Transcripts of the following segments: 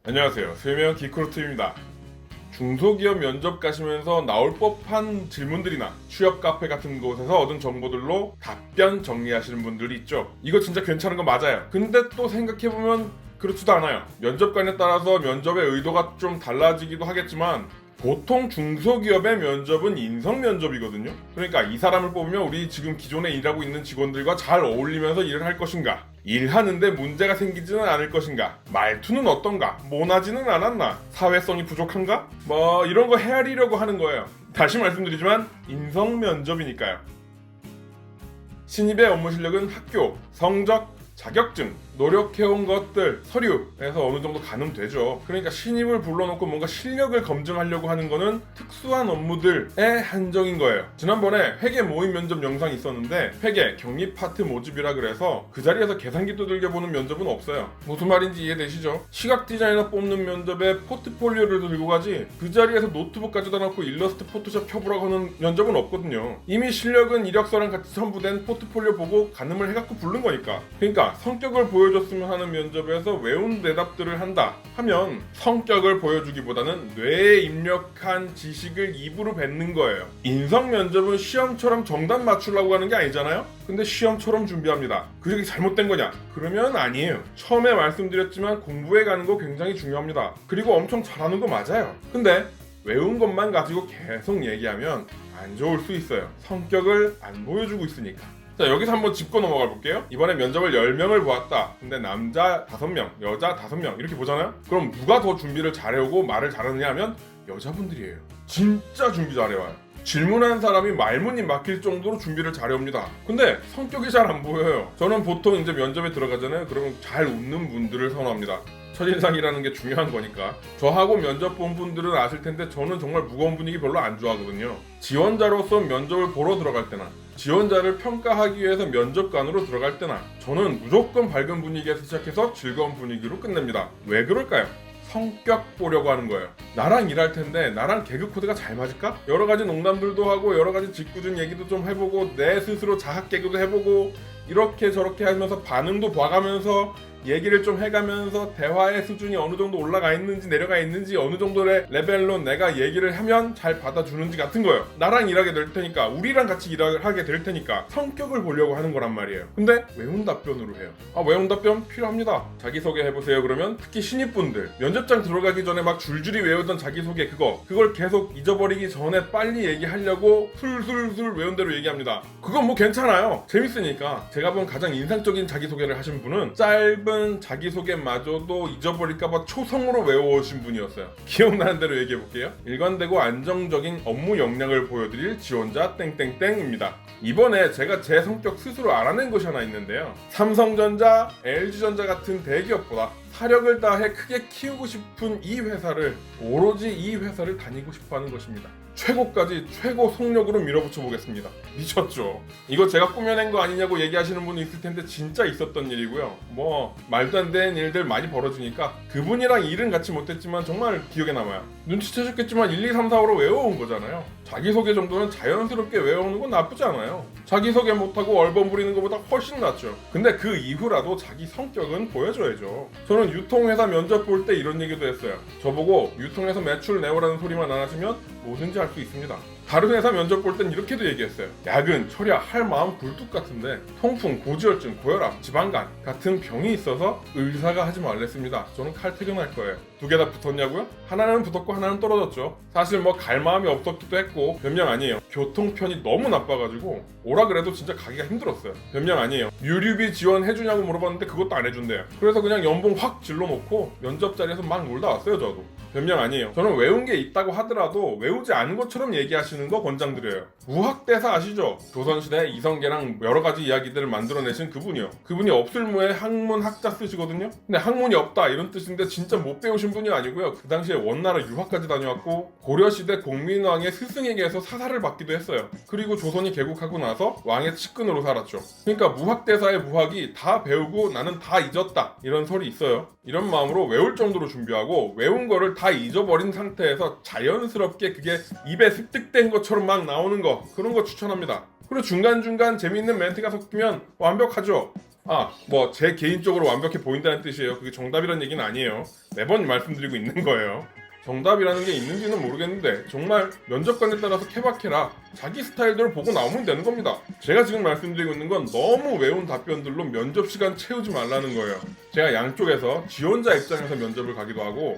안녕하세요. 세명 기크루트입니다. 중소기업 면접 가시면서 나올 법한 질문들이나 취업 카페 같은 곳에서 얻은 정보들로 답변 정리하시는 분들이 있죠. 이거 진짜 괜찮은 거 맞아요. 근데 또 생각해보면 그렇지도 않아요. 면접관에 따라서 면접의 의도가 좀 달라지기도 하겠지만 보통 중소기업의 면접은 인성 면접이거든요. 그러니까 이 사람을 뽑으면 우리 지금 기존에 일하고 있는 직원들과 잘 어울리면서 일을 할 것인가, 일하는데 문제가 생기지는 않을 것인가, 말투는 어떤가, 모나지는 않았나, 사회성이 부족한가, 뭐 이런 거 헤아리려고 하는 거예요. 다시 말씀드리지만 인성 면접이니까요. 신입의 업무 실력은 학교, 성적, 자격증, 노력해온 것들, 서류에서 어느 정도 가늠되죠. 그러니까 신입을 불러놓고 뭔가 실력을 검증하려고 하는 거는 특수한 업무들의 한정인 거예요. 지난번에 회계 모임 면접 영상이 있었는데 회계, 경리 파트 모집이라 그래서 그 자리에서 계산기 두들겨보는 면접은 없어요. 무슨 말인지 이해되시죠? 시각 디자이너 뽑는 면접에 포트폴리오를 들고 가지 그 자리에서 노트북 가져다 놓고 일러스트 포토샵 켜보라고 하는 면접은 없거든요. 이미 실력은 이력서랑 같이 첨부된 포트폴리오 보고 가늠을 해갖고 부른 거니까. 그러니까 성격을 보여줬으면 하는 면접에서 외운 대답들을 한다 하면 성격을 보여주기보다는 뇌에 입력한 지식을 입으로 뱉는 거예요. 인성 면접은 시험처럼 정답 맞추려고 하는 게 아니잖아요. 근데 시험처럼 준비합니다. 그게 잘못된 거냐? 그러면 아니에요. 처음에 말씀드렸지만 공부해 가는 거 굉장히 중요합니다. 그리고 엄청 잘하는 거 맞아요. 근데 외운 것만 가지고 계속 얘기하면 안 좋을 수 있어요. 성격을 안 보여주고 있으니까. 자, 여기서 한번 짚고 넘어가 볼게요. 이번에 면접을 10명을 보았다. 근데 남자 5명, 여자 5명 이렇게 보잖아요? 그럼 누가 더 준비를 잘해오고 말을 잘하느냐 하면 여자분들이에요. 진짜 준비 잘해와요. 질문한 사람이 말문이 막힐 정도로 준비를 잘해옵니다. 근데 성격이 잘 안 보여요. 저는 보통 이제 면접에 들어가잖아요. 그러면 잘 웃는 분들을 선호합니다. 첫인상이라는 게 중요한 거니까. 저하고 면접 본 분들은 아실 텐데 저는 정말 무거운 분위기 별로 안 좋아하거든요. 지원자로서 면접을 보러 들어갈 때나 지원자를 평가하기 위해서 면접관으로 들어갈 때나 저는 무조건 밝은 분위기에서 시작해서 즐거운 분위기로 끝냅니다. 왜 그럴까요? 성격 보려고 하는 거예요. 나랑 일할 텐데 나랑 개그 코드가 잘 맞을까? 여러 가지 농담들도 하고 여러 가지 짓궂은 얘기도 좀 해보고 내 스스로 자학 개그도 해보고 이렇게 저렇게 하면서 반응도 봐가면서 얘기를 좀 해가면서 대화의 수준이 어느 정도 올라가 있는지 내려가 있는지 어느 정도의 레벨로 내가 얘기를 하면 잘 받아주는지 같은 거예요. 나랑 일하게 될 테니까 우리랑 같이 일을 하게 될 테니까 성격을 보려고 하는 거란 말이에요. 근데 외운 답변으로 해요. 외운 답변 필요합니다. 자기소개 해보세요 그러면 특히 신입분들 면접장 들어가기 전에 막 줄줄이 외우던 자기소개 그걸 계속 잊어버리기 전에 빨리 얘기하려고 술술술 외운 대로 얘기합니다. 그건 뭐 괜찮아요. 재밌으니까. 제가 본 가장 인상적인 자기소개를 하신 분은 짧은 자기소개마저도 잊어버릴까봐 초성으로 외워오신 분이었어요. 기억나는 대로 얘기해볼게요. 일관되고 안정적인 업무 역량을 보여드릴 지원자 땡땡땡입니다. 이번에 제가 제 성격 스스로 알아낸 것이 하나 있는데요. 삼성전자, LG전자 같은 대기업보다 사력을 다해 크게 키우고 싶은 이 회사를 오로지 이 회사를 다니고 싶어하는 것입니다. 최고까지 최고 속력으로 밀어붙여 보겠습니다. 미쳤죠? 이거 제가 꾸며낸 거 아니냐고 얘기하시는 분이 있을 텐데 진짜 있었던 일이고요. 뭐 말도 안 되는 일들 많이 벌어지니까 그분이랑 일은 같이 못했지만 정말 기억에 남아요. 눈치채셨겠지만 1, 2, 3, 4, 5로 외워온 거잖아요. 자기소개 정도는 자연스럽게 외워오는 건 나쁘지 않아요. 자기소개 못하고 얼버무리는 부리는 것보다 훨씬 낫죠. 근데 그 이후라도 자기 성격은 보여줘야죠. 저는 유통회사 면접 볼 때 이런 얘기도 했어요. 저보고 유통회사 매출 내오라는 소리만 안 하시면 뭐든지 할 수 있습니다. 다른 회사 면접 볼 땐 이렇게도 얘기했어요. 야근, 철야, 할 마음 굴뚝 같은데 통풍, 고지혈증, 고혈압, 지방간 같은 병이 있어서 의사가 하지 말랬습니다. 저는 칼퇴근할 거예요. 두 개 다 붙었냐고요? 하나는 붙었고 하나는 떨어졌죠. 사실 뭐 갈 마음이 없었기도 했고 변명 아니에요. 교통편이 너무 나빠가지고 오라 그래도 진짜 가기가 힘들었어요. 변명 아니에요. 유류비 지원해주냐고 물어봤는데 그것도 안 해준대요. 그래서 그냥 연봉 확 질러놓고 면접 자리에서 막 놀다 왔어요. 저도. 변명 아니에요. 저는 외운 게 있다고 하더라도 외우지 않은 것처럼 얘기하시는 거 권장드려요. 무학대사 아시죠? 조선시대 이성계랑 여러 가지 이야기들을 만들어내신 그분이요. 그분이 없을무에 학문 학자 쓰시거든요. 근데 학문이 없다 이런 뜻인데 진짜 못 배우신 분이 아니고요. 그 당시에 원나라 유학까지 다녀왔고 고려시대 공민왕의 스승에게서 사사를 받기도 했어요. 그리고 조선이 개국하고 나서 왕의 측근으로 살았죠. 그러니까 무학대사의 무학이 다 배우고 나는 다 잊었다 이런 설이 있어요. 이런 마음으로 외울 정도로 준비하고 외운 거를 다 잊어버린 상태에서 자연스럽게 그게 입에 습득된 것처럼 막 나오는 거 그런 거 추천합니다. 그리고 중간중간 재미있는 멘트가 섞이면 완벽하죠. 뭐 제 개인적으로 완벽해 보인다는 뜻이에요. 그게 정답이라는 얘기는 아니에요. 매번 말씀드리고 있는 거예요. 정답이라는 게 있는지는 모르겠는데 정말 면접관에 따라서 케바케라 자기 스타일대로 보고 나오면 되는 겁니다. 제가 지금 말씀드리고 있는 건 너무 외운 답변들로 면접 시간 채우지 말라는 거예요. 제가 양쪽에서 지원자 입장에서 면접을 가기도 하고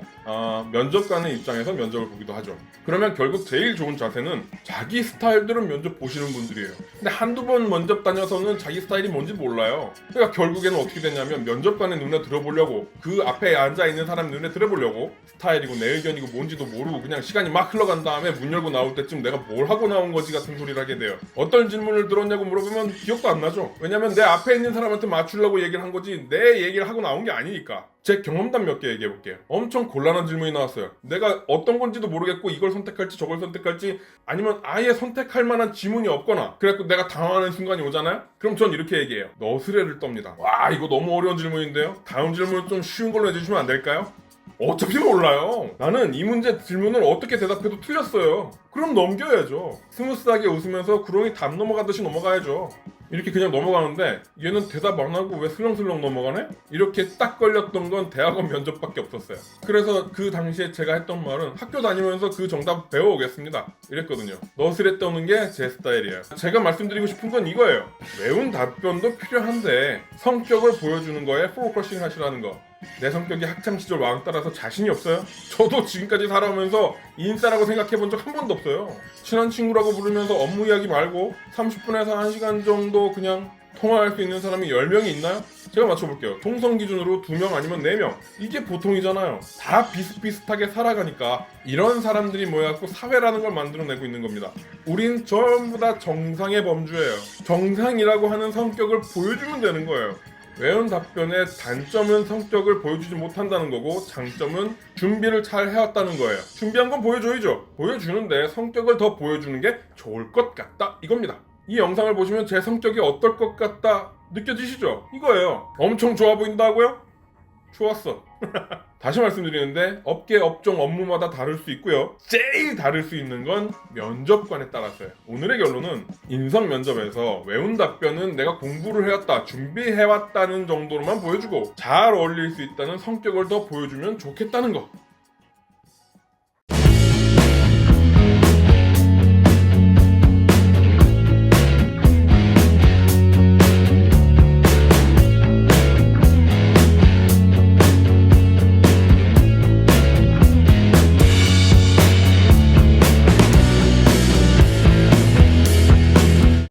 면접관의 입장에서 면접을 보기도 하죠. 그러면 결국 제일 좋은 자세는 자기 스타일대로 면접 보시는 분들이에요. 근데 한두 번 면접 다녀서는 자기 스타일이 뭔지 몰라요. 그러니까 결국에는 어떻게 되냐면 면접관의 눈에 들어보려고 그 앞에 앉아있는 사람 눈에 들어보려고 스타일이고 내 의견이고 뭔지도 모르고 그냥 시간이 막 흘러간 다음에 문 열고 나올 때쯤 내가 뭘 하고 나온 거지 같은 소리를 하게 돼요. 어떤 질문을 들었냐고 물어보면 기억도 안 나죠. 왜냐면 내 앞에 있는 사람한테 맞추려고 얘기를 한 거지 내 얘기를 하고 나온 게 아니니까. 제 경험담 몇 개 얘기해 볼게요. 엄청 곤란한 질문이 나왔어요. 내가 어떤 건지도 모르겠고 이걸 선택할지 저걸 선택할지 아니면 아예 선택할 만한 지문이 없거나 그래갖고 내가 당황하는 순간이 오잖아요? 그럼 전 이렇게 얘기해요. 너스레를 떱니다. 와 이거 너무 어려운 질문인데요? 다음 질문은 좀 쉬운 걸로 해주시면 안 될까요? 어차피 몰라요. 나는 이 문제 질문을 어떻게 대답해도 틀렸어요. 그럼 넘겨야죠. 스무스하게 웃으면서 구렁이 답 넘어가듯이 넘어가야죠. 이렇게 그냥 넘어가는데 얘는 대답 안 하고 왜 슬렁슬렁 넘어가네? 이렇게 딱 걸렸던 건 대학원 면접밖에 없었어요. 그래서 그 당시에 제가 했던 말은 학교 다니면서 그 정답 배워오겠습니다. 이랬거든요. 너스레 떠는 게 제 스타일이에요. 제가 말씀드리고 싶은 건 이거예요. 외운 답변도 필요한데 성격을 보여주는 거에 포커싱 하시라는 거. 내 성격이 학창시절 왕따라서 자신이 없어요? 저도 지금까지 살아오면서 인싸라고 생각해본 적 한 번도 없어요. 친한 친구라고 부르면서 업무 이야기 말고 30분에서 1시간 정도 그냥 통화할 수 있는 사람이 10명이 있나요? 제가 맞춰볼게요. 통성 기준으로 2명 아니면 4명. 이게 보통이잖아요. 다 비슷비슷하게 살아가니까 이런 사람들이 모여갖고 사회라는 걸 만들어내고 있는 겁니다. 우린 전부 다 정상의 범주예요. 정상이라고 하는 성격을 보여주면 되는 거예요. 외운 답변의 단점은 성격을 보여주지 못한다는 거고 장점은 준비를 잘 해왔다는 거예요. 준비한 건 보여줘야죠. 보여주는데 성격을 더 보여주는 게 좋을 것 같다 이겁니다. 이 영상을 보시면 제 성격이 어떨 것 같다 느껴지시죠? 이거예요. 엄청 좋아 보인다고요? 좋았어. 다시 말씀드리는데 업계 업종 업무마다 다를 수 있고요. 제일 다를 수 있는 건 면접관에 따라서요. 오늘의 결론은 인성 면접에서 외운 답변은 내가 공부를 해왔다, 준비해왔다는 정도로만 보여주고 잘 어울릴 수 있다는 성격을 더 보여주면 좋겠다는 거.